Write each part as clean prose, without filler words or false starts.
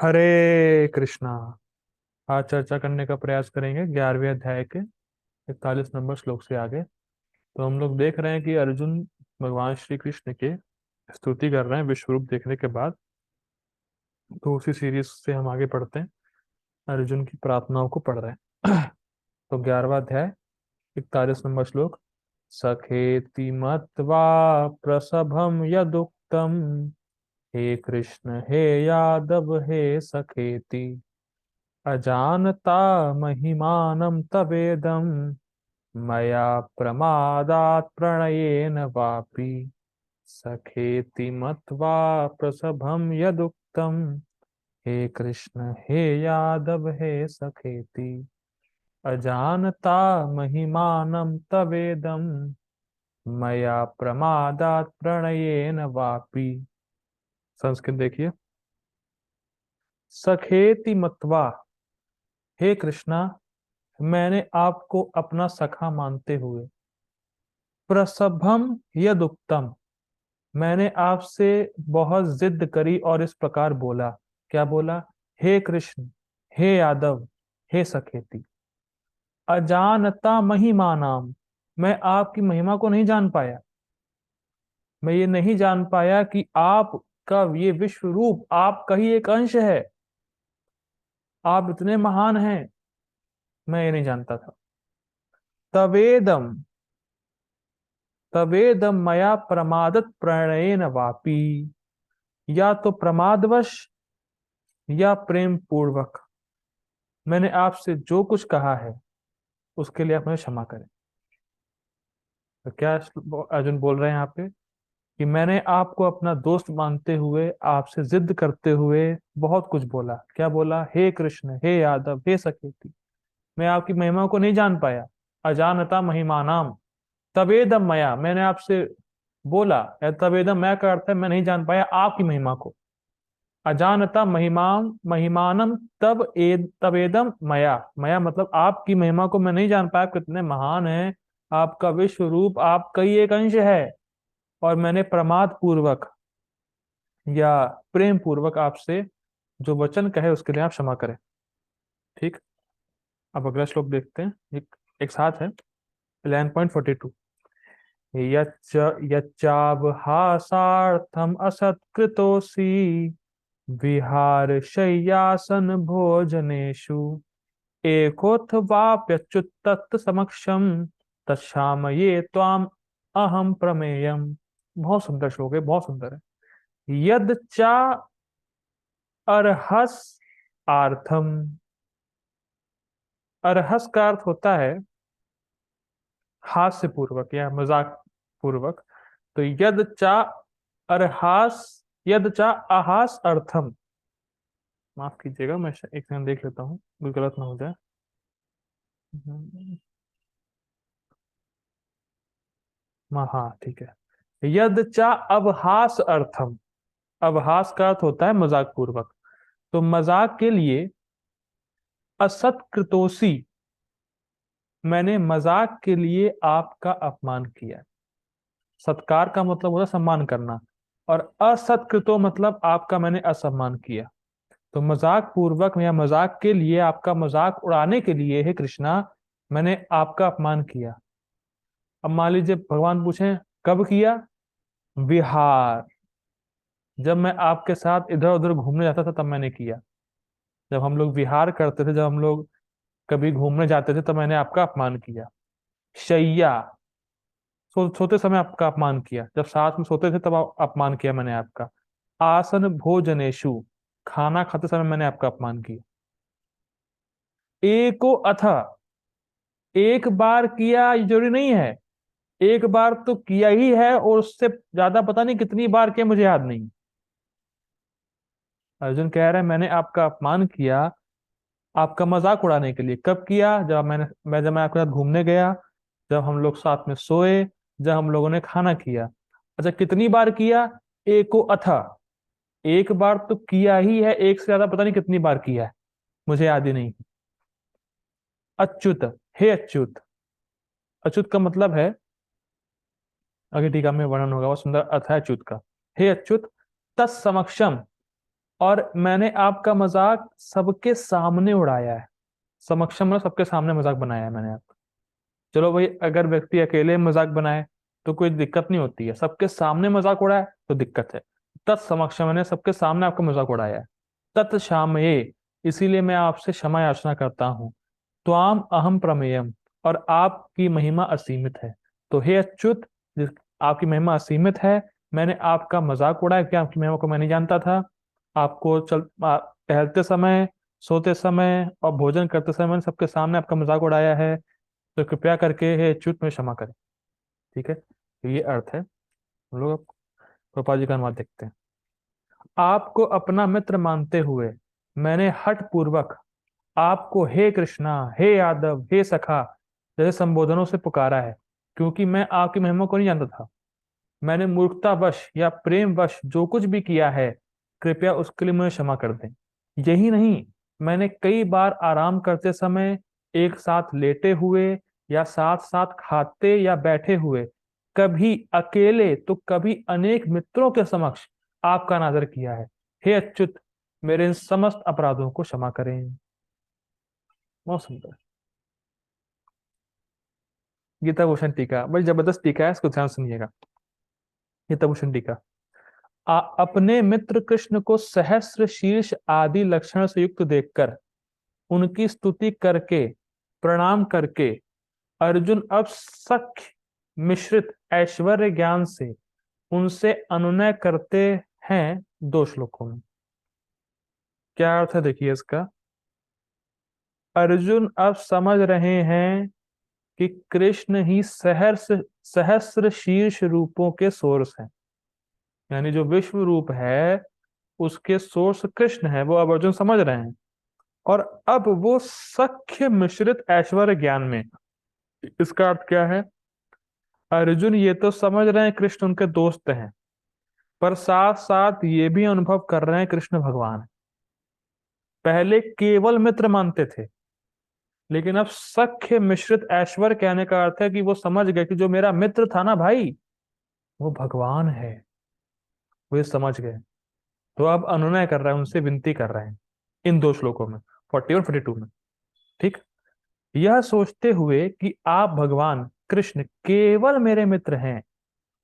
हरे कृष्णा। आज चर्चा करने का प्रयास करेंगे 11वें अध्याय के 41 नंबर श्लोक से आगे। तो हम लोग देख रहे हैं कि अर्जुन भगवान श्री कृष्ण की स्तुति कर रहे हैं विश्व रूप देखने के बाद। तो उसी सीरीज से हम आगे पढ़ते हैं, अर्जुन की प्रार्थनाओं को पढ़ रहे हैं। तो 11वां अध्याय 41 नंबर श्लोक। सखेति मत्वा प्रसभम यदुक्तम, हे कृष्ण हे यादव हे सखेति, अजानता महिमानं तवेदं, मया प्रमादात् प्रणयेन वापि, सखेति मत्वा प्रसभं यदुक्तं, हे कृष्ण हे यादव हे सखेति, अजानता महिमानं तवेदं, मया प्रमादात् प्रणयेन वापि। संस्कृत देखिए। सखेति मत्वा, हे कृष्णा, मैंने आपको अपना सखा मानते हुए, प्रसभम यदुक्तम, मैंने आपसे बहुत जिद करी और इस प्रकार बोला। क्या बोला? हे कृष्ण हे यादव हे सखेति, अजानता महिमानाम, मैं आपकी महिमा को नहीं जान पाया। मैं ये नहीं जान पाया कि आपका ये विश्व रूप आपका ही एक अंश है। आप इतने महान हैं, मैं ये नहीं जानता था। तवेदम, तवेदम मया प्रमादत प्रणयेन वापी, या तो प्रमादवश या प्रेम पूर्वक मैंने आपसे जो कुछ कहा है उसके लिए आप मुझे क्षमा करें। तो क्या अर्जुन बोल रहे हैं यहाँ पे कि मैंने आपको अपना दोस्त मानते हुए, आपसे जिद करते हुए बहुत कुछ बोला। क्या बोला? हे कृष्ण हे यादव हे सखेति, मैं आपकी महिमा को नहीं जान पाया। अजानता महिमानाम तवेदम मया, मैंने आपसे बोला। तवेदम मैं का अर्थ है मैं नहीं जान पाया आपकी महिमा को। अजानता महिमाम महिमानम तवेदम मया, मया मतलब आपकी महिमा को मैं नहीं जान पाया, कितने महान है, आपका विश्व रूप आपका ही एक अंश है। और मैंने प्रमाद पूर्वक या प्रेम पूर्वक आपसे जो वचन कहे उसके लिए आप क्षमा करें। ठीक। अब अगला श्लोक देखते हैं, एक साथ है। 11.42। यच्च यच्चावहासार्थम असत्कृतोषि, विहार शय्यासन भोजनेषु, एकोऽथवाप्यच्युत तत् समक्षम, तत्क्षामये त्वाम अहम प्रमेयम। बहुत सुंदर श्लोक है, बहुत सुंदर है। यद चा अर्हस आर्थम, अर्हस का अर्थ होता है हास्य पूर्वक या मजाक पूर्वक। तो यद चा अर्हास, यद चा अहास अर्थम, माफ कीजिएगा मैं एक सेकंड देख लेता हूँ, कोई गलत ना हो जाए। हाँ ठीक है। यद चा अवहास अर्थम, अवहास का अर्थ होता है मजाक पूर्वक। तो मजाक के लिए असत्कृतोषी, मैंने मजाक के लिए आपका अपमान किया। सत्कार का मतलब होता है सम्मान करना, और असत्कृतो मतलब आपका मैंने असम्मान किया। तो मजाक पूर्वक या मजाक के लिए, आपका मजाक उड़ाने के लिए हे कृष्णा, मैंने आपका अपमान किया। अब मान लीजिए भगवान पूछें कब किया? विहार, जब मैं आपके साथ इधर उधर घूमने जाता था तब मैंने किया। जब हम लोग विहार करते थे, जब हम लोग कभी घूमने जाते थे, तब मैंने आपका अपमान किया। शैया, सोते समय आपका अपमान किया, जब साथ में सोते थे तब अपमान किया मैंने आपका। आसन भोजनेशु, खाना खाते समय मैंने आपका अपमान किया। एको अथ, एक बार किया ये जरूरी नहीं है, एक बार तो किया ही है, और उससे ज्यादा पता नहीं कितनी बार किया, मुझे याद नहीं। अर्जुन कह रहा है मैंने आपका अपमान किया आपका मजाक उड़ाने के लिए। कब किया? जब मैं आपके साथ घूमने गया, जब हम लोग साथ में सोए, जब हम लोगों ने खाना किया। अच्छा, कितनी बार किया? एको अथा, एक बार तो किया ही है, एक से ज्यादा पता नहीं कितनी बार किया है, मुझे याद ही नहीं। अच्युत, हे अच्युत, अच्युत का मतलब है, आगे टीका में वर्णन होगा, बहुत सुंदर अर्थ है अच्युत का। हे अच्युत, तत्समक्षम, और मैंने आपका मजाक सबके सामने उड़ाया है। समक्षम में सबके सामने मजाक बनाया है मैंने आपका। चलो भाई, अगर व्यक्ति अकेले मजाक बनाए तो कोई दिक्कत नहीं होती है, सबके सामने मजाक उड़ाए तो दिक्कत है। तत्समक्ष, मैंने सबके सामने आपका मजाक उड़ाया है। तत्क्षामये, इसीलिए मैं आपसे क्षमा याचना करता हूँ। त्वाम अहम प्रमेयम, और आपकी महिमा असीमित है। तो हे अच्युत, जिस आपकी महिमा असीमित है, मैंने आपका मजाक उड़ाया कि आपकी महिमा को मैं नहीं जानता था। आपको टहलते समय, सोते समय और भोजन करते समय मैंने सबके सामने आपका मजाक उड़ाया है। तो कृपया करके हे अच्युत में क्षमा करें। ठीक है, तो ये अर्थ है। हम लोग अब गोपाल जी का अनुवाद देखते हैं। आपको अपना मित्र मानते हुए मैंने हठ पूर्वक आपको हे कृष्णा, हे यादव, हे सखा जैसे संबोधनों से पुकारा है, क्योंकि मैं आपकी महिमा को नहीं जानता था। मैंने मूर्खतावश या प्रेमवश जो कुछ भी किया है, कृपया उसके लिए मुझे क्षमा कर दें। यही नहीं, मैंने कई बार आराम करते समय, एक साथ लेटे हुए या साथ साथ खाते या बैठे हुए, कभी अकेले तो कभी अनेक मित्रों के समक्ष आपका अनादर किया है। हे अच्युत, मेरे इन समस्त अपराधों को क्षमा करें। बहुत सुंदर। गीता भूषण टीका बड़ी जबरदस्त टीका है, इसको ध्यान सुनिएगा। गीता भूषण टीका। अपने मित्र कृष्ण को सहस्र शीर्ष आदि लक्षण से युक्त देखकर, उनकी स्तुति करके, प्रणाम करके, अर्जुन अब सख्य मिश्रित ऐश्वर्य ज्ञान से उनसे अनुनय करते हैं 2 श्लोकों में। क्या अर्थ है देखिए इसका। अर्जुन अब समझ रहे हैं कि कृष्ण ही सहस्र सहस्र शीर्ष रूपों के सोर्स हैं। यानी जो विश्व रूप है उसके सोर्स कृष्ण है, वो अब अर्जुन समझ रहे हैं। और अब वो सख्य मिश्रित ऐश्वर्य ज्ञान में। इसका अर्थ क्या है? अर्जुन ये तो समझ रहे हैं कृष्ण उनके दोस्त हैं, पर साथ साथ ये भी अनुभव कर रहे हैं कृष्ण भगवान हैं। पहले केवल मित्र मानते थे, लेकिन अब सख्य मिश्रित ऐश्वर्य कहने का अर्थ है कि वो समझ गए कि जो मेरा मित्र था ना भाई, वो भगवान है। वो ये समझ गए। तो अब अनुनय कर रहे हैं, उनसे विनती कर रहे हैं इन 2 श्लोकों में, 40 और 42 में। ठीक। यह सोचते हुए कि आप भगवान कृष्ण केवल मेरे मित्र हैं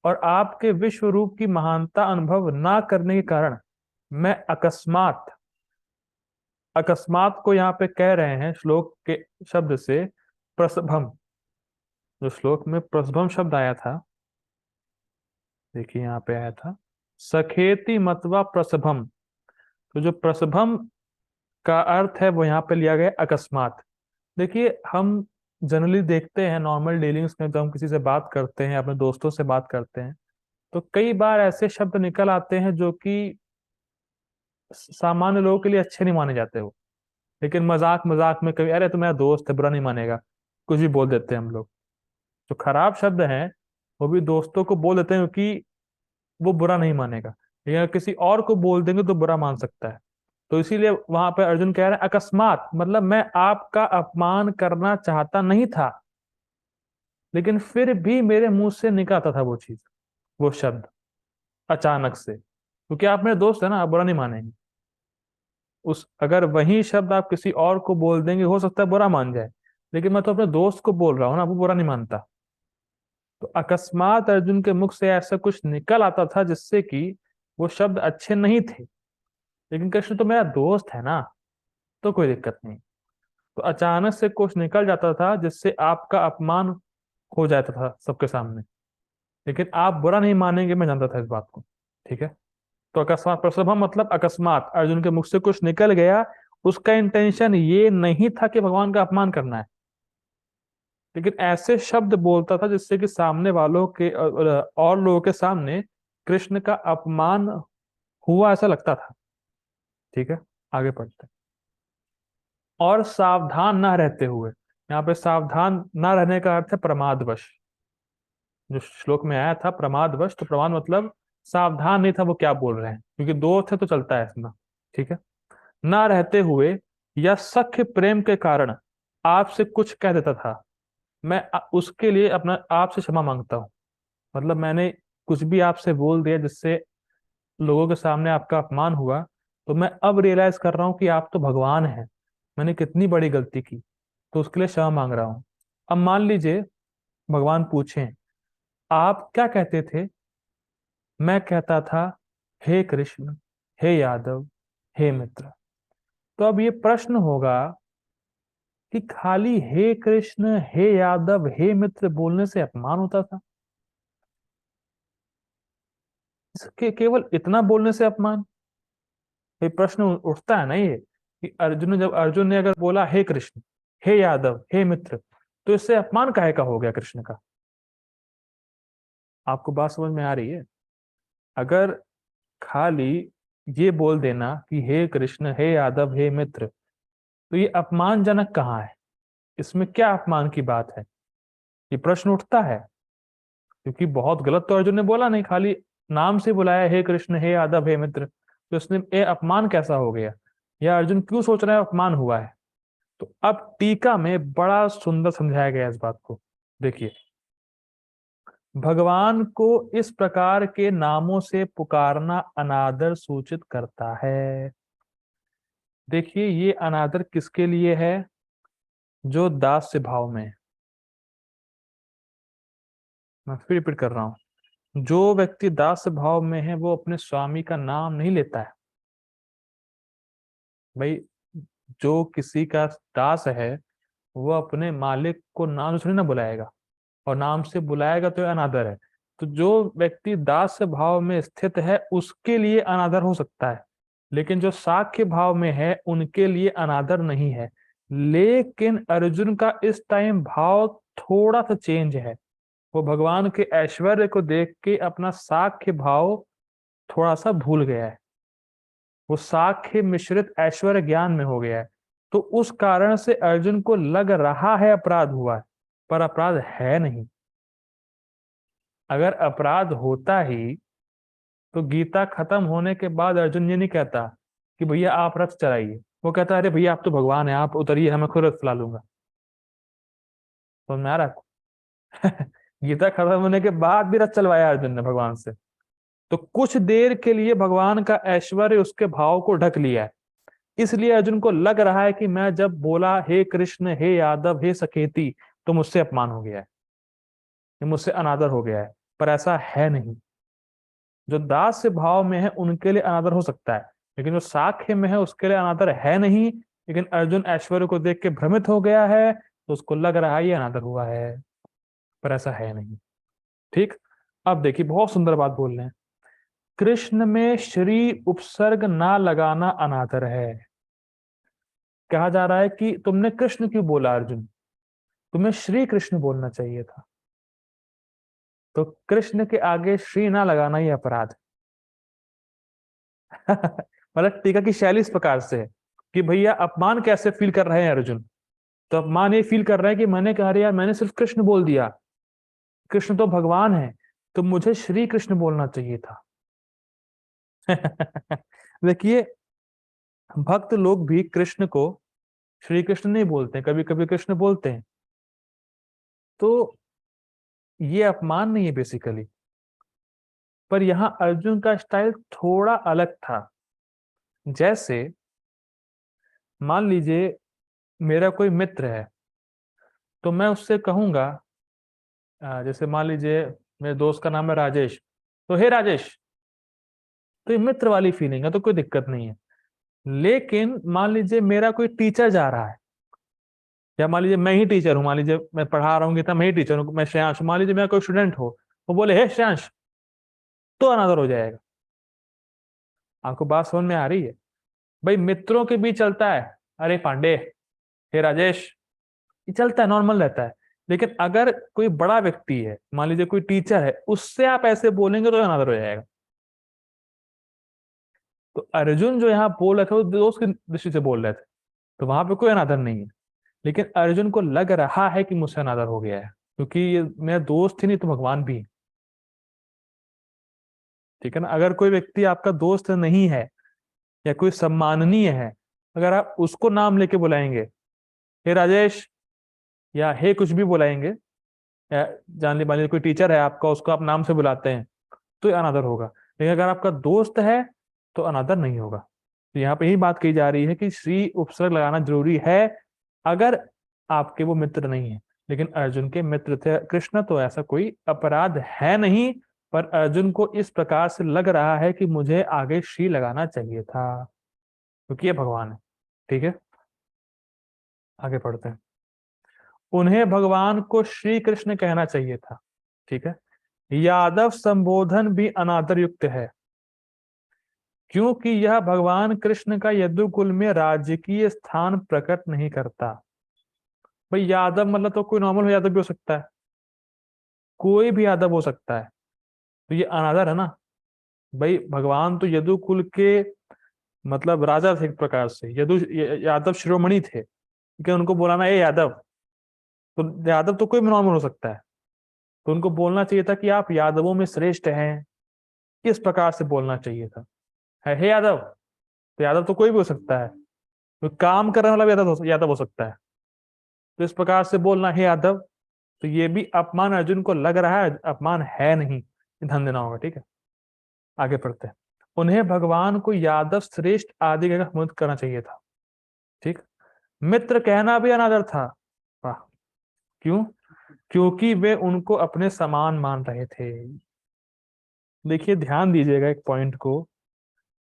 और आपके विश्व रूप की महानता अनुभव ना करने के कारण मैं अकस्मात, अकस्मात को यहाँ पे कह रहे हैं श्लोक के शब्द से प्रसभम। जो श्लोक में प्रसभम शब्द आया था, देखिए यहाँ पे आया था सखेति मतवा प्रसभम। तो जो प्रसभम का अर्थ है वो यहाँ पे लिया गया अकस्मात। देखिए, हम जनरली देखते हैं नॉर्मल डीलिंग्स में, जब हम किसी से बात करते हैं, अपने दोस्तों से बात करते हैं, तो कई बार ऐसे शब्द निकल आते हैं जो कि सामान्य लोगों के लिए अच्छे नहीं माने जाते हो, लेकिन मजाक मजाक में कभी, अरे तो मेरा दोस्त है बुरा नहीं मानेगा, कुछ भी बोल देते हैं हम लोग। जो खराब शब्द हैं वो भी दोस्तों को बोल देते हैं क्योंकि वो बुरा नहीं मानेगा, लेकिन अगर किसी और को बोल देंगे तो बुरा मान सकता है। तो इसीलिए वहां पे अर्जुन कह रहे हैं अकस्मात, मतलब मैं आपका अपमान करना चाहता नहीं था, लेकिन फिर भी मेरे मुंह से निकलता था वो चीज, वो शब्द अचानक से, क्योंकि आप मेरे दोस्त है ना, आप बुरा नहीं मानेंगे। उस अगर वही शब्द आप किसी और को बोल देंगे, हो सकता है बुरा मान जाए, लेकिन मैं तो अपने दोस्त को बोल रहा हूँ ना, वो बुरा नहीं मानता। तो अकस्मात अर्जुन के मुख से ऐसा कुछ निकल आता था जिससे कि वो शब्द अच्छे नहीं थे, लेकिन कृष्ण तो मेरा दोस्त है ना, तो कोई दिक्कत नहीं। तो अचानक से कुछ निकल जाता था जिससे आपका अपमान हो जाता था सबके सामने, लेकिन आप बुरा नहीं मानेंगे, मैं जानता था इस बात को। ठीक है। तो अकस्मात प्रसभम मतलब अकस्मात अर्जुन के मुख से कुछ निकल गया। उसका इंटेंशन ये नहीं था कि भगवान का अपमान करना है, लेकिन ऐसे शब्द बोलता था जिससे कि सामने वालों के और लोगों के सामने कृष्ण का अपमान हुआ ऐसा लगता था। ठीक है, आगे पढ़ते हैं। और सावधान ना रहते हुए, यहाँ पे सावधान ना रहने का अर्थ है प्रमादवश। जो श्लोक में आया था प्रमादवश, तो प्रमाद मतलब सावधान नहीं था वो क्या बोल रहे हैं, क्योंकि दो थे तो चलता है इसमें। ठीक है। ना रहते हुए या सख्य प्रेम के कारण आपसे कुछ कह देता था, मैं उसके लिए अपना आपसे क्षमा मांगता हूँ। मतलब मैंने कुछ भी आपसे बोल दिया जिससे लोगों के सामने आपका अपमान हुआ, तो मैं अब रियलाइज कर रहा हूँ कि आप तो भगवान हैं, मैंने कितनी बड़ी गलती की, तो उसके लिए क्षमा मांग रहा हूँ। अब मान लीजिए भगवान पूछें, आप क्या कहते थे? मैं कहता था, हे कृष्ण, हे यादव, हे मित्र। तो अब ये प्रश्न होगा कि खाली हे कृष्ण, हे यादव, हे मित्र बोलने से अपमान होता था? इसके केवल इतना बोलने से अपमान? ये प्रश्न उठता है ना ये, कि अर्जुन ने अगर बोला हे कृष्ण, हे यादव, हे मित्र, तो इससे अपमान काहे का हो गया कृष्ण का? आपको बात समझ में आ रही है? अगर खाली ये बोल देना कि हे कृष्ण, हे यादव, हे मित्र, तो ये अपमानजनक कहाँ है? इसमें क्या अपमान की बात है? ये प्रश्न उठता है, क्योंकि बहुत गलत तो अर्जुन ने बोला नहीं, खाली नाम से बुलाया हे कृष्ण, हे यादव, हे मित्र, तो इसने ये अपमान कैसा हो गया, या अर्जुन क्यों सोच रहा है अपमान हुआ है? तो अब टीका में बड़ा सुंदर समझाया गया इस बात को। देखिए, भगवान को इस प्रकार के नामों से पुकारना अनादर सूचित करता है। देखिए, ये अनादर किसके लिए है? जो दास्य भाव में है। मैं फिर रिपीट कर रहा हूं, जो व्यक्ति दास्य भाव में है वो अपने स्वामी का नाम नहीं लेता है। भाई, जो किसी का दास है वो अपने मालिक को नाम से थोड़ी ना बुलाएगा, और नाम से बुलाएगा तो ये अनादर है। तो जो व्यक्ति दास भाव में स्थित है उसके लिए अनादर हो सकता है, लेकिन जो साख्य भाव में है उनके लिए अनादर नहीं है। लेकिन अर्जुन का इस टाइम भाव थोड़ा सा चेंज है। वो भगवान के ऐश्वर्य को देख के अपना साख्य भाव थोड़ा सा भूल गया है। वो साख्य मिश्रित ऐश्वर्य ज्ञान में हो गया है। तो उस कारण से अर्जुन को लग रहा है अपराध हुआ है, पर अपराध है नहीं। अगर अपराध होता ही तो गीता खत्म होने के बाद अर्जुन ये नहीं कहता कि भैया आप रथ चलाइए। वो कहता, अरे भैया आप तो भगवान है, आप उतरिए, हमें खुद रथ चला लूंगा। तो मैं आ रहा गीता खत्म होने के बाद भी रथ चलवाया अर्जुन ने भगवान से। तो कुछ देर के लिए भगवान का ऐश्वर्य उसके भाव को ढक लिया है, इसलिए अर्जुन को लग रहा है कि मैं जब बोला हे कृष्ण, हे यादव, हे सखेती, तो मुझसे अपमान हो गया है, ये मुझसे अनादर हो गया है। पर ऐसा है नहीं। जो दास्य भाव में है उनके लिए अनादर हो सकता है, लेकिन जो साख्य में है उसके लिए अनादर है नहीं। लेकिन अर्जुन ऐश्वर्य को देख के भ्रमित हो गया है, तो उसको लग रहा है ये अनादर हुआ है, पर ऐसा है नहीं। ठीक। अब देखिए, बहुत सुंदर बात बोल रहे हैं, कृष्ण में श्री उपसर्ग ना लगाना अनादर है। कहा जा रहा है कि तुमने कृष्ण क्यों बोला अर्जुन, तुम्हें श्री कृष्ण बोलना चाहिए था। तो कृष्ण के आगे श्री ना लगाना ही अपराध है। मतलब टीका की शैली इस प्रकार से है कि भैया अपमान कैसे फील कर रहे हैं अर्जुन। तो अपमान ये फील कर रहे हैं कि मैंने कहा, अरे यार मैंने सिर्फ कृष्ण बोल दिया, कृष्ण तो भगवान है, तो मुझे श्री कृष्ण बोलना चाहिए था। देखिए, भक्त लोग भी कृष्ण को श्री कृष्ण नहीं बोलते, कभी कभी कृष्ण बोलते हैं। तो ये अपमान नहीं है बेसिकली। पर यहां अर्जुन का स्टाइल थोड़ा अलग था। जैसे मान लीजिए मेरा कोई मित्र है, तो मैं उससे कहूंगा, जैसे मान लीजिए मेरे दोस्त का नाम है राजेश, तो हे राजेश, तो ये मित्र वाली फीलिंग है, तो कोई दिक्कत नहीं है। लेकिन मान लीजिए मेरा कोई टीचर जा रहा है, या मान लीजिए मैं ही टीचर हूँ, मान लीजिए मैं पढ़ा रहा हूँ गीता, मैं ही टीचर हूँ, मैं श्रेयांश हूँ, मान लीजिए मेरा कोई स्टूडेंट हो, वो बोले हे श्रेयांश, तो अनादर हो जाएगा। आपको बात समझ में आ रही है? भाई मित्रों के बीच चलता है, अरे पांडे, हे राजेश, ये चलता है, नॉर्मल रहता है। लेकिन अगर कोई बड़ा व्यक्ति है, मान लीजिए कोई टीचर है, उससे आप ऐसे बोलेंगे तो अनादर हो जाएगा। तो अर्जुन जो यहाँ बोल रहे थे वो दोस्त की दृष्टि से बोल रहे थे, तो वहां पे कोई अनादर नहीं है। लेकिन अर्जुन को लग रहा है कि मुझसे अनादर हो गया है, क्योंकि ये मेरा दोस्त ही नहीं तो भगवान भी है। ठीक है ना? अगर कोई व्यक्ति आपका दोस्त नहीं है या कोई सम्माननीय है, अगर आप उसको नाम लेके बुलाएंगे, हे राजेश, या हे कुछ भी बुलाएंगे, या जान ली मान लीजिए कोई टीचर है आपका, उसको आप नाम से बुलाते हैं, तो ये अनादर होगा। लेकिन अगर आपका दोस्त है तो अनादर नहीं होगा। तो यहाँ पे यही बात कही जा रही है कि श्री उपसर्ग लगाना जरूरी है अगर आपके वो मित्र नहीं है। लेकिन अर्जुन के मित्र थे कृष्ण, तो ऐसा कोई अपराध है नहीं। पर अर्जुन को इस प्रकार से लग रहा है कि मुझे आगे श्री लगाना चाहिए था, क्योंकि ये भगवान है। ठीक है, आगे पढ़ते हैं। उन्हें भगवान को श्री कृष्ण कहना चाहिए था। ठीक है, यादव संबोधन भी अनादर युक्त है, क्योंकि यह भगवान कृष्ण का यदुकुल में राजकीय स्थान प्रकट नहीं करता। भाई यादव मतलब तो कोई नॉर्मल यादव भी हो सकता है, कोई भी यादव हो सकता है, तो ये अनादर है ना। भाई भगवान तो यदुकुल के मतलब राजा थे एक प्रकार से, यादव शिरोमणि थे, लेकिन उनको बोलाना ए यादव, तो यादव तो कोई भी नॉर्मल हो सकता है। तो उनको बोलना चाहिए था कि आप यादवों में श्रेष्ठ हैं, इस प्रकार से बोलना चाहिए था। है हे यादव, तो यादव तो कोई भी हो सकता है, तो काम करने वाला भी यादव हो सकता है। तो इस प्रकार से बोलना हे यादव, तो ये भी अपमान अर्जुन को लग रहा है, अपमान है नहीं, ध्यान देना होगा। ठीक है, आगे पढ़ते हैं। उन्हें भगवान को यादव श्रेष्ठ आदि का संबोधित करना चाहिए था। ठीक, मित्र कहना भी अनादर था। वाह, क्यों? क्योंकि वे उनको अपने समान मान रहे थे। देखिए ध्यान दीजिएगा एक पॉइंट को,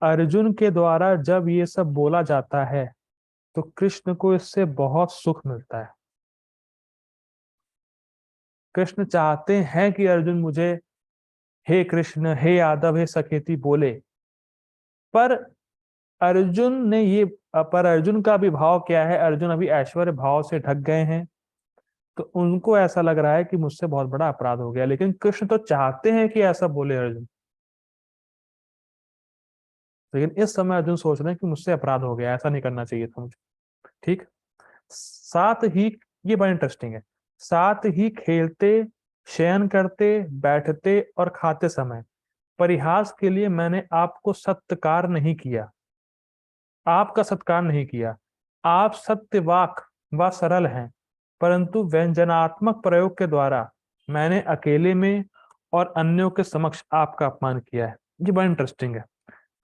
अर्जुन के द्वारा जब ये सब बोला जाता है तो कृष्ण को इससे बहुत सुख मिलता है। कृष्ण चाहते हैं कि अर्जुन मुझे हे कृष्ण, हे यादव, हे सखेती बोले। पर अर्जुन ने ये पर अर्जुन का भी भाव क्या है, अर्जुन अभी ऐश्वर्य भाव से ढक गए हैं, तो उनको ऐसा लग रहा है कि मुझसे बहुत बड़ा अपराध हो गया। लेकिन कृष्ण तो चाहते हैं कि ऐसा बोले अर्जुन, लेकिन इस समय अर्जुन सोच रहे हैं कि मुझसे अपराध हो गया, ऐसा नहीं करना चाहिए था मुझे। ठीक, साथ ही, ये बड़ा इंटरेस्टिंग है, साथ ही खेलते, शयन करते, बैठते और खाते समय परिहास के लिए मैंने आपको सत्कार नहीं किया, आपका सत्कार नहीं किया। आप सत्यवाक व सरल हैं, परंतु व्यंजनात्मक प्रयोग के द्वारा मैंने अकेले में और अन्यों के समक्ष आपका अपमान किया है। ये बड़ा इंटरेस्टिंग है।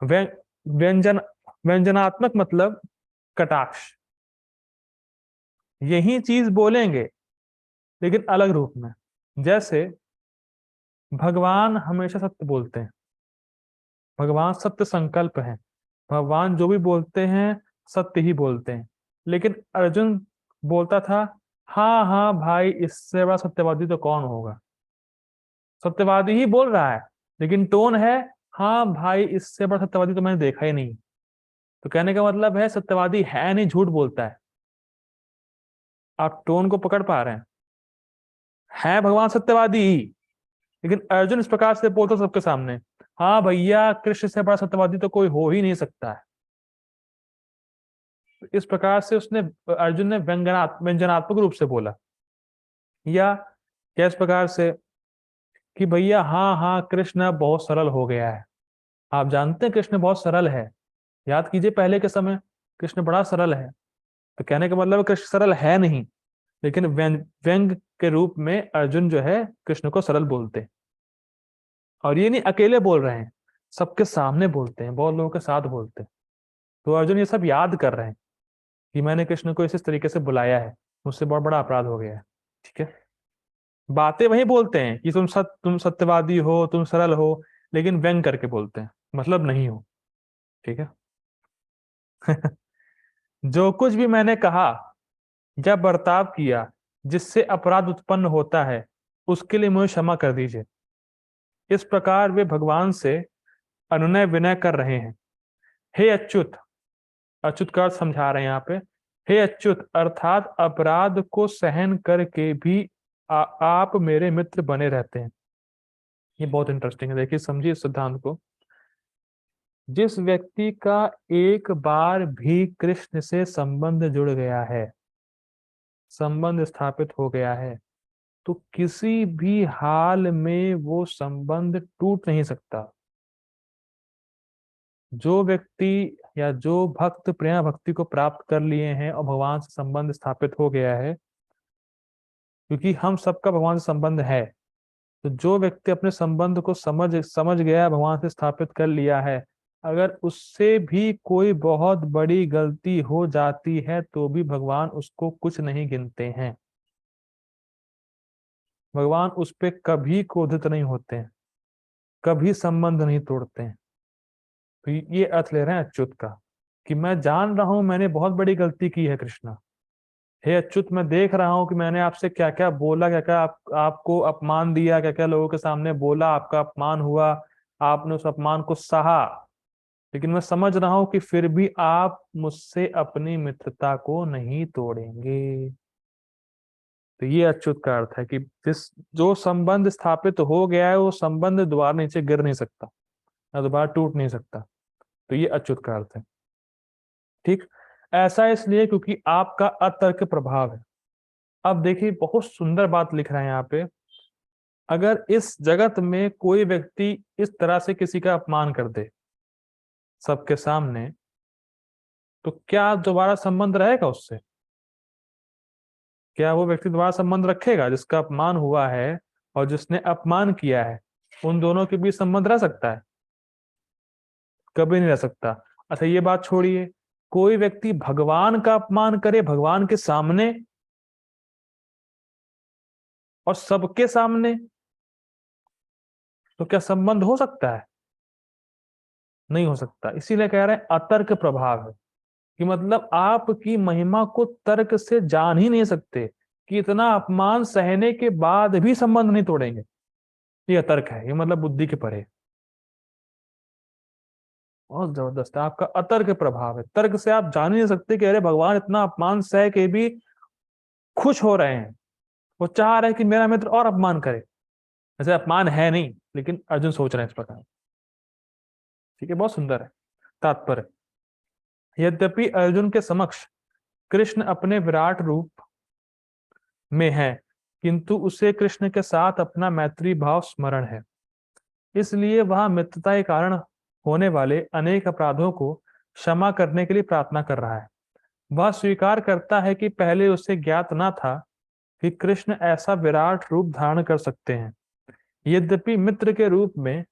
व्य- व्यंजन व्यंजनात्मक मतलब कटाक्ष, यही चीज बोलेंगे लेकिन अलग रूप में। जैसे भगवान हमेशा सत्य बोलते हैं, भगवान सत्य संकल्प हैं, भगवान जो भी बोलते हैं सत्य ही बोलते हैं। लेकिन अर्जुन बोलता था, हाँ हाँ भाई, इससे बड़ा सत्यवादी तो कौन होगा। सत्यवादी ही बोल रहा है, लेकिन टोन है, हाँ भाई इससे बड़ा सत्यवादी तो मैंने देखा ही नहीं। तो कहने का मतलब है सत्यवादी है नहीं, झूठ बोलता है। आप टोन को पकड़ पा रहे हैं? है भगवान सत्यवादी ही, लेकिन अर्जुन इस प्रकार से बोलता सबके सामने, हाँ भैया कृष्ण से बड़ा सत्यवादी तो कोई हो ही नहीं सकता है। तो इस प्रकार से उसने, अर्जुन ने व्यंजनात्मक रूप से बोला। या क्या इस प्रकार से कि भैया हाँ हाँ कृष्ण अब बहुत सरल हो गया है, आप जानते हैं कृष्ण बहुत सरल है, याद कीजिए पहले के समय, कृष्ण बड़ा सरल है। तो कहने का मतलब कृष्ण सरल है नहीं, लेकिन व्यंग के रूप में अर्जुन जो है कृष्ण को सरल बोलते हैं। और ये नहीं अकेले बोल रहे हैं, सबके सामने बोलते हैं, बहुत लोगों के साथ बोलते हैं। तो अर्जुन ये सब याद कर रहे हैं कि मैंने कृष्ण को इस तरीके से बुलाया है, मुझसे बहुत बड़ा अपराध हो गया है। ठीक है, बातें वही बोलते हैं कि तुम सत्यवादी हो, तुम सरल हो, लेकिन व्यंग करके बोलते हैं, मतलब नहीं हो। ठीक है। जो कुछ भी मैंने कहा या बर्ताव किया जिससे अपराध उत्पन्न होता है, उसके लिए मुझे क्षमा कर दीजिए। इस प्रकार वे भगवान से अनुनय विनय कर रहे हैं। हे अच्युत, अच्युत का अर्थ समझा रहे हैं यहाँ पे। हे अच्युत, अर्थात अपराध को सहन करके भी आप मेरे मित्र बने रहते हैं। ये बहुत इंटरेस्टिंग है, देखिए समझिए इस सिद्धांत को। जिस व्यक्ति का एक बार भी कृष्ण से संबंध जुड़ गया है, संबंध स्थापित हो गया है, तो किसी भी हाल में वो संबंध टूट नहीं सकता। जो व्यक्ति या जो भक्त प्रेमा भक्ति को प्राप्त कर लिए हैं और भगवान से संबंध स्थापित हो गया है, क्योंकि हम सबका भगवान से संबंध है, तो जो व्यक्ति अपने संबंध को समझ समझ गया, भगवान से स्थापित कर लिया है, अगर उससे भी कोई बहुत बड़ी गलती हो जाती है तो भी भगवान उसको कुछ नहीं गिनते हैं। भगवान उस पे कभी क्रोधित नहीं होते हैं, कभी संबंध नहीं तोड़ते हैं। तो ये अर्थ ले रहे हैं अच्युत का, कि मैं जान रहा हूं मैंने बहुत बड़ी गलती की है कृष्णा। हे अच्युत, मैं देख रहा हूं कि मैंने आपसे क्या क्या बोला, क्या क्या आपको अपमान दिया, क्या क्या लोगों के सामने बोला, आपका अपमान हुआ, आपने उस अपमान को सहा। लेकिन मैं समझ रहा हूं कि फिर भी आप मुझसे अपनी मित्रता को नहीं तोड़ेंगे। तो ये अच्युत का अर्थ है कि जिस जो संबंध स्थापित हो गया है वो संबंध दोबारा नीचे गिर नहीं सकता, या दोबारा टूट नहीं सकता। तो ये अच्युत का अर्थ है। ठीक। ऐसा इसलिए क्योंकि आपका अतर्क प्रभाव है। अब देखिए बहुत सुंदर बात लिख रहे हैं यहाँ पे। अगर इस जगत में कोई व्यक्ति इस तरह से किसी का अपमान कर दे सबके सामने, तो क्या दोबारा संबंध रहेगा उससे? क्या वो व्यक्ति दोबारा संबंध रखेगा? जिसका अपमान हुआ है और जिसने अपमान किया है, उन दोनों के बीच संबंध रह सकता है? कभी नहीं रह सकता। अच्छा ये बात छोड़िए, कोई व्यक्ति भगवान का अपमान करे भगवान के सामने और सबके सामने, तो क्या संबंध हो सकता है? नहीं हो सकता। इसीलिए कह रहे हैं अतर्क प्रभाव है, कि मतलब आपकी महिमा को तर्क से जान ही नहीं सकते, कि इतना अपमान सहने के बाद भी संबंध नहीं तोड़ेंगे। ये अतर्क है, ये मतलब बुद्धि के परे। बहुत जबरदस्त है, आपका अतर्क प्रभाव है। तर्क से आप जान ही नहीं सकते कि अरे भगवान इतना अपमान सह के भी खुश हो रहे हैं, वो चाह रहे हैं कि मेरा मित्र और अपमान करे। ऐसे अपमान है नहीं, लेकिन अर्जुन सोच रहे हैं इस प्रकार। ठीक है, बहुत सुंदर है तात्पर्य। यद्यपि अर्जुन के समक्ष कृष्ण अपने विराट रूप में है, किंतु उसे कृष्ण के साथ अपना मैत्री भाव स्मरण है। इसलिए वह मित्रता के कारण होने वाले अनेक अपराधों को क्षमा करने के लिए प्रार्थना कर रहा है। वह स्वीकार करता है कि पहले उसे ज्ञात न था कि कृष्ण ऐसा विराट रूप धारण कर सकते हैं। यद्यपि मित्र के रूप में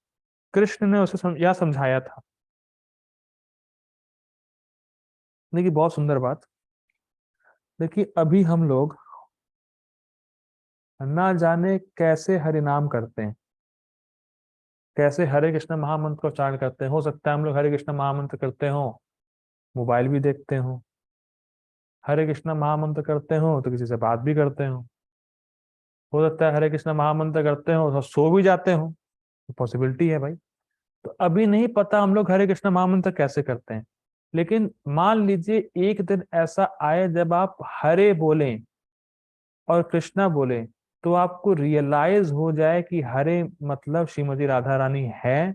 कृष्ण ने उसे यह समझाया था। देखिए बहुत सुंदर बात। देखिए अभी हम लोग ना जाने कैसे हरिनाम करते हैं, कैसे हरे कृष्ण महामंत्र को उच्चारण करते हैं। हो सकता है हम लोग हरे कृष्ण महामंत्र करते हो, मोबाइल भी देखते हो। हरे कृष्ण महामंत्र करते हो तो किसी से बात भी करते हो सकता है हरे कृष्ण महामंत्र करते हो तो सो भी जाते हो, पॉसिबिलिटी है भाई। तो अभी नहीं पता हम लोग हरे कृष्ण महामंत्र कैसे करते हैं। लेकिन मान लीजिए एक दिन ऐसा आए जब आप हरे बोलें और कृष्णा बोले, तो आपको रियलाइज हो जाए कि हरे मतलब श्रीमती राधा रानी है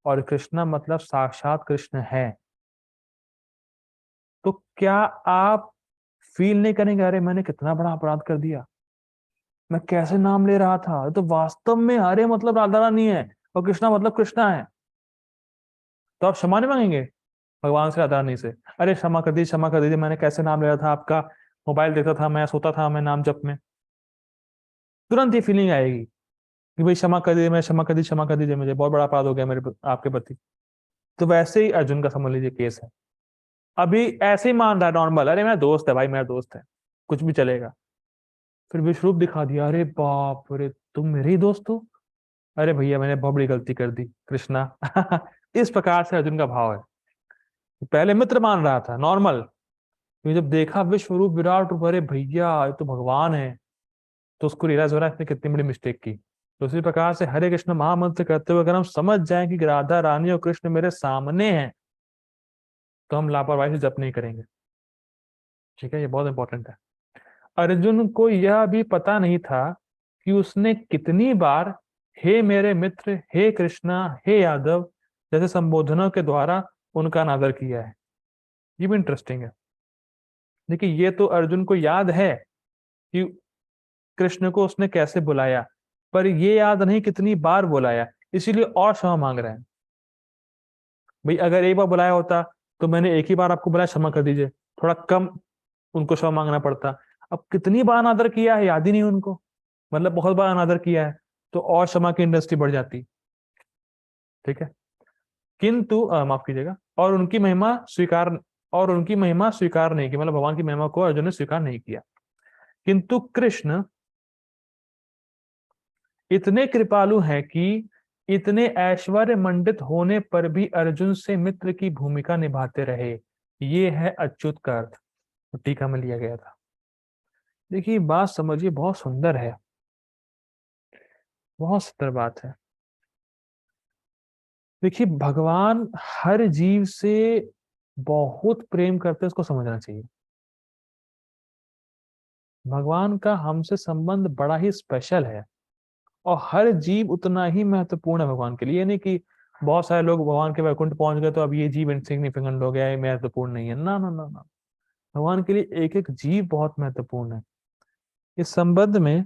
और कृष्णा मतलब साक्षात कृष्ण है। तो क्या आप फील नहीं करेंगे अरे मैंने कितना बड़ा अपराध कर दिया, मैं कैसे नाम ले रहा था, तो वास्तव में हरे मतलब राधा रानी है और कृष्णा मतलब कृष्णा है। तो आप क्षमा नहीं मांगेंगे भगवान से, राधा रानी से? अरे क्षमा कर दीजिए, क्षमा कर दीजिए, मैंने कैसे नाम ले रहा था आपका, मोबाइल देखता था मैं, सोता था मैं नाम जप में। तुरंत ये फीलिंग आएगी कि भाई क्षमा कर दीजिए, मैं क्षमा कर दीजिए, क्षमा कर दीजिए, मुझे बहुत बड़ा अपराध हो गया मेरे आपके प्रति। तो वैसे ही अर्जुन का समझ लीजिए केस है। अभी ऐसे ही मान रहा है नॉर्मल, अरे मेरा दोस्त है भाई, मेरा दोस्त है, कुछ भी चलेगा। फिर विश्व रूप दिखा दिया, अरे बाप रे तुम मेरे ही दोस्त हो, अरे भैया मैंने बहुत बड़ी गलती कर दी कृष्णा। इस प्रकार से अर्जुन का भाव है। पहले मित्र मान रहा था नॉर्मल, फिर जब देखा विश्व रूप विराट रूप, अरे भैया ये तो भगवान है, तो उसको रियलाइज हो रहा है इसने कितनी बड़ी मिस्टेक की। तो उसी प्रकार से हरे कृष्ण महामंत्र करते हुए अगर हम समझ जाएं कि राधा रानी और कृष्ण मेरे सामने हैं, तो हम लापरवाही से जप नहीं करेंगे। ठीक है, ये बहुत इंपॉर्टेंट है। अर्जुन को यह भी पता नहीं था कि उसने कितनी बार हे मेरे मित्र, हे कृष्णा, हे यादव जैसे संबोधनों के द्वारा उनका अनादर किया है। ये भी इंटरेस्टिंग है। देखिए ये तो अर्जुन को याद है कि कृष्ण को उसने कैसे बुलाया, पर ये याद नहीं कितनी बार बुलाया, इसीलिए और क्षमा मांग रहे हैं। भाई अगर एक बार बुलाया होता तो मैंने एक ही बार आपको बुलाया, क्षमा कर दीजिए, थोड़ा कम उनको क्षमा मांगना पड़ता। अब कितनी बार अनादर किया है याद ही नहीं उनको, मतलब बहुत बार अनादर किया है, तो और क्षमा की इंडस्ट्री बढ़ जाती। ठीक है। किंतु माफ कीजिएगा, और उनकी महिमा स्वीकार नहीं की, मतलब भगवान की महिमा को अर्जुन ने स्वीकार नहीं किया। किंतु कृष्ण इतने कृपालु हैं कि इतने ऐश्वर्य मंडित होने पर भी अर्जुन से मित्र की भूमिका निभाते रहे। ये है अच्युत का अर्थ, टीका में लिया गया था। देखिए बात समझिए, बहुत सुंदर है, बहुत सुंदर बात है। देखिए भगवान हर जीव से बहुत प्रेम करते हैं, उसको समझना चाहिए। भगवान का हमसे संबंध बड़ा ही स्पेशल है, और हर जीव उतना ही महत्वपूर्ण है भगवान के लिए। नहीं कि बहुत सारे लोग भगवान के वैकुंठ पहुंच गए तो अब ये जीव इनसिग्निफिकेंट हो गया है, महत्वपूर्ण नहीं है। ना ना ना ना, भगवान के लिए एक एक जीव बहुत महत्वपूर्ण है। इस संबंध में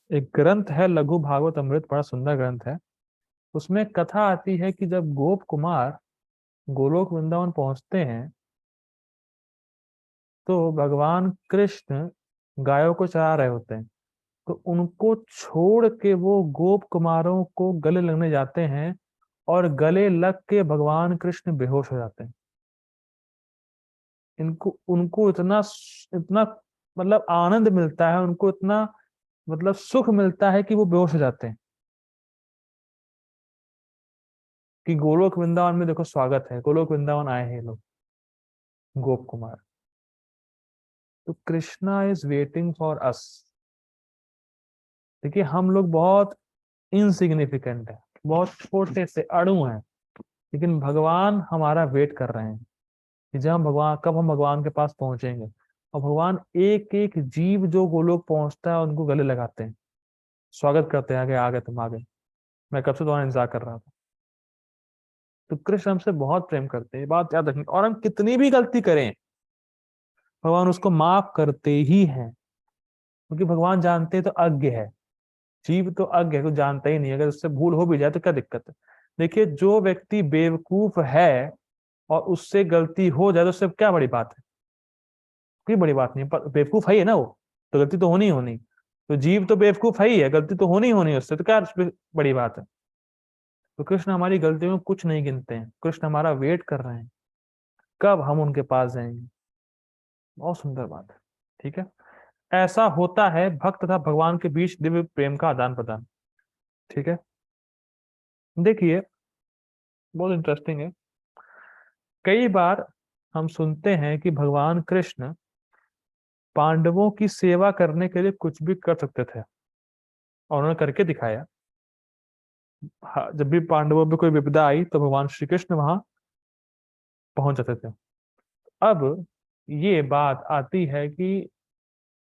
एक ग्रंथ है लघु भागवत अमृत, बड़ा सुंदर ग्रंथ है। उसमें कथा आती है कि जब गोप कुमार गोलोक वृंदावन पहुंचते हैं तो भगवान कृष्ण गायों को चरा रहे होते हैं, तो उनको छोड़ के वो गोप कुमारों को गले लगने जाते हैं, और गले लग के भगवान कृष्ण बेहोश हो जाते हैं। इनको उनको इतना इतना मतलब आनंद मिलता है, उनको इतना मतलब सुख मिलता है कि वो बेहोश हो जाते हैं। कि गोलोक वृंदावन में देखो स्वागत है, गोलोक वृंदावन आए हैं लोग, गोप कुमार। तो Krishna is waiting for us. देखिए हम लोग बहुत इनसिग्निफिकेंट है, बहुत छोटे से अणु हैं, लेकिन भगवान हमारा वेट कर रहे हैं कि जब हम भगवान के पास पहुंचेंगे। और भगवान एक एक जीव जो गोलोक पहुंचता है उनको गले लगाते हैं, स्वागत करते हैं, आगे आ गए तुम, आ गए, मैं कब से तुम्हारा इंतजार कर रहा था। तो कृष्ण हमसे बहुत प्रेम करते हैं, ये बात याद रखनी। और हम कितनी भी गलती करें भगवान उसको माफ करते ही हैं, क्योंकि भगवान जानते हैं तो अज्ञ है, जीव तो अज्ञ है, कुछ जानता ही नहीं, अगर उससे भूल हो भी जाए तो क्या दिक्कत है। देखिए जो व्यक्ति बेवकूफ है और उससे गलती हो जाए तो उससे क्या बड़ी बात है, कोई बड़ी बात नहीं, पर बेवकूफ है ही ना वो, तो गलती तो होनी ही होनी। तो जीव तो बेवकूफ है ही है, गलती तो होनी ही होनी है उससे, तो क्या उसमें बड़ी बात है। तो कृष्ण हमारी गलतियों में कुछ नहीं गिनते हैं, कृष्ण हमारा वेट कर रहे हैं कब हम उनके पास जाएंगे। बहुत सुंदर बात है। ठीक है, ऐसा होता है भक्त तथा भगवान के बीच दिव्य प्रेम का आदान प्रदान। ठीक है, देखिए बहुत इंटरेस्टिंग है। कई बार हम सुनते हैं कि भगवान कृष्ण पांडवों की सेवा करने के लिए कुछ भी कर सकते थे, और उन्होंने करके दिखाया। हाँ, जब भी पांडवों पे कोई विपदा आई तो भगवान श्री कृष्ण वहां पहुंच जाते थे। अब ये बात आती है कि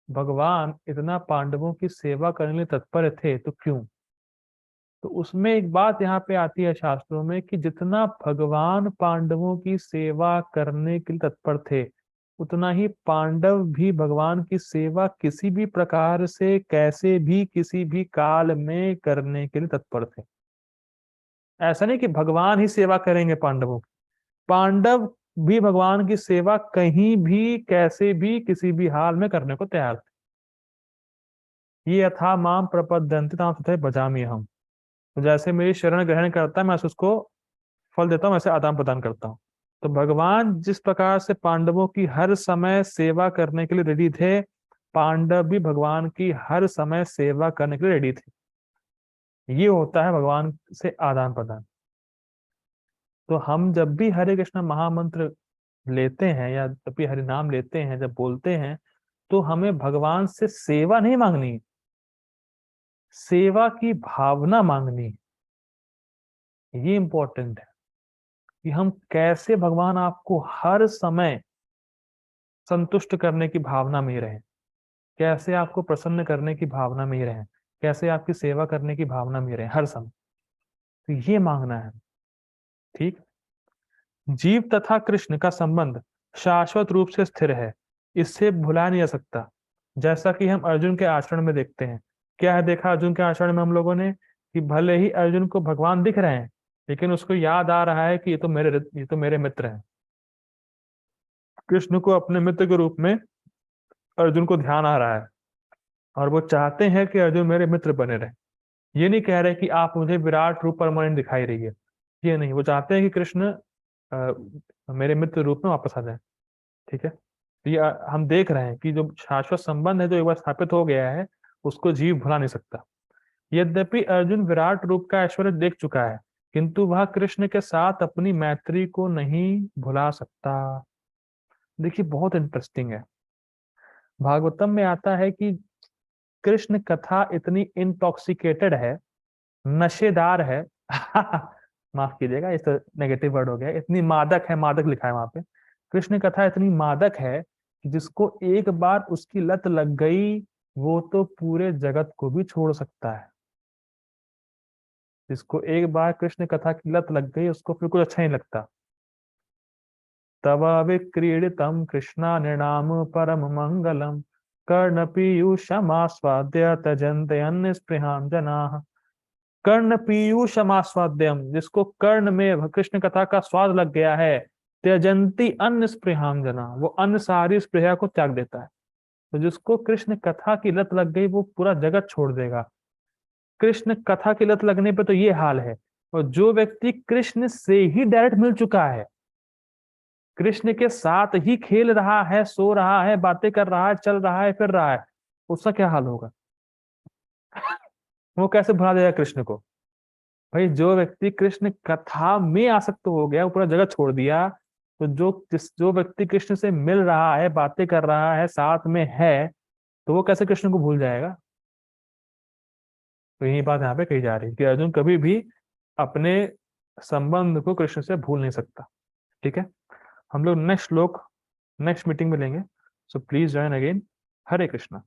भगवान इतना पांडवों की सेवा करने के लिए तत्पर थे तो क्यों। तो उसमें एक बात यहाँ पे आती है शास्त्रों में कि जितना भगवान पांडवों की सेवा करने के लिए तत्पर थे, उतना ही पांडव भी भगवान की सेवा किसी भी प्रकार से, कैसे भी, किसी भी काल में करने के लिए तत्पर थे। ऐसा नहीं कि भगवान ही सेवा करेंगे पांडवों की, पांडव भी भगवान की सेवा कहीं भी, कैसे भी, किसी भी हाल में करने को तैयार थे। ये यथा माम प्रपद्यन्ते तां तथैव भजामि हम। तो जैसे मेरी शरण ग्रहण करता है मैं उसको फल देता हूँ, वैसे आदान प्रदान करता हूँ। तो भगवान जिस प्रकार से पांडवों की हर समय सेवा करने के लिए रेडी थे, पांडव भी भगवान की हर समय सेवा करने के लिए रेडी थे। ये होता है भगवान से आदान प्रदान। तो हम जब भी हरे कृष्ण महामंत्र लेते हैं या जब भी हरि नाम लेते हैं, जब बोलते हैं, तो हमें भगवान से सेवा नहीं मांगनी, सेवा की भावना मांगनी। ये इंपॉर्टेंट है कि हम कैसे भगवान आपको हर समय संतुष्ट करने की भावना में ही रहें, कैसे आपको प्रसन्न करने की भावना में ही रहें, कैसे आपकी सेवा करने की भावना में ही रहें हर समय। तो ये मांगना है। ठीक, जीव तथा कृष्ण का संबंध शाश्वत रूप से स्थिर है, इससे भुलाया नहीं जा सकता। जैसा कि हम अर्जुन के आचरण में देखते हैं, क्या है देखा अर्जुन के आचरण में हम लोगों ने, कि भले ही अर्जुन को भगवान दिख रहे हैं, लेकिन उसको याद आ रहा है कि ये तो मेरे मित्र हैं। कृष्ण को अपने मित्र के रूप में अर्जुन को ध्यान आ रहा है, और वो चाहते हैं कि अर्जुन मेरे मित्र बने रहे। ये नहीं कह रहे कि आप मुझे विराट रूप परमानेंट दिखाई रही है, ये नहीं, वो चाहते हैं कि कृष्ण मेरे मित्र रूप में वापस आ जाए। ठीक है, तो ये हम देख रहे हैं कि जो शाश्वत संबंध है जो एक बार स्थापित हो गया है, उसको जीव भुला नहीं सकता। यद्यपि अर्जुन विराट रूप का ऐश्वर्य देख चुका है, किंतु वह कृष्ण के साथ अपनी मैत्री को नहीं भुला सकता। देखिए बहुत इंटरेस्टिंग है। भागवतम में आता है कि कृष्ण कथा इतनी इंटॉक्सिकेटेड है, नशेदार है माफ कीजिएगा, इस नेगेटिव वर्ड हो गया, इतनी मादक है, मादक लिखा है वहां पे। कृष्ण कथा इतनी मादक है कि जिसको एक बार उसकी लत लग गई, वो तो पूरे जगत को भी छोड़ सकता है। जिसको एक बार कृष्ण कथा की लत लग गई, उसको फिर कुछ अच्छा नहीं लगता। तव विक्रीडितम कृष्णा निर्णाम परम मंगलम, कर्ण पीयूषमास्वाद्य तजन्ते अन्य स्पृहाम जनाः। कर्ण पीयूषमास्वाद्यम, जिसको कर्ण में कृष्ण कथा का स्वाद लग गया है, त्यजंती अन्य स्पृहाम जना, वो अन्य सारी स्पृहा को त्याग देता है। तो जिसको कृष्ण कथा की लत लग गई, वो पूरा जगत छोड़ देगा। कृष्ण कथा की लत लगने पे तो ये हाल है। और जो व्यक्ति कृष्ण से ही डायरेक्ट मिल चुका है, कृष्ण के साथ ही खेल रहा है, सो रहा है, बातें कर रहा है, चल रहा है, फिर रहा है, उसका क्या हाल होगा? वो कैसे भुला देगा कृष्ण को? भाई जो व्यक्ति कृष्ण कथा में आसक्त हो गया, वो पूरा जगत छोड़ दिया। तो जो व्यक्ति कृष्ण से मिल रहा है, बातें कर रहा है, साथ में है, तो वो कैसे कृष्ण को भूल जाएगा? तो यही बात यहाँ पे कही जा रही है कि अर्जुन कभी भी अपने संबंध को कृष्ण से भूल नहीं सकता। ठीक है, हम लोग नेक्स्ट मीटिंग में लेंगे। So please join again. Hare Krishna.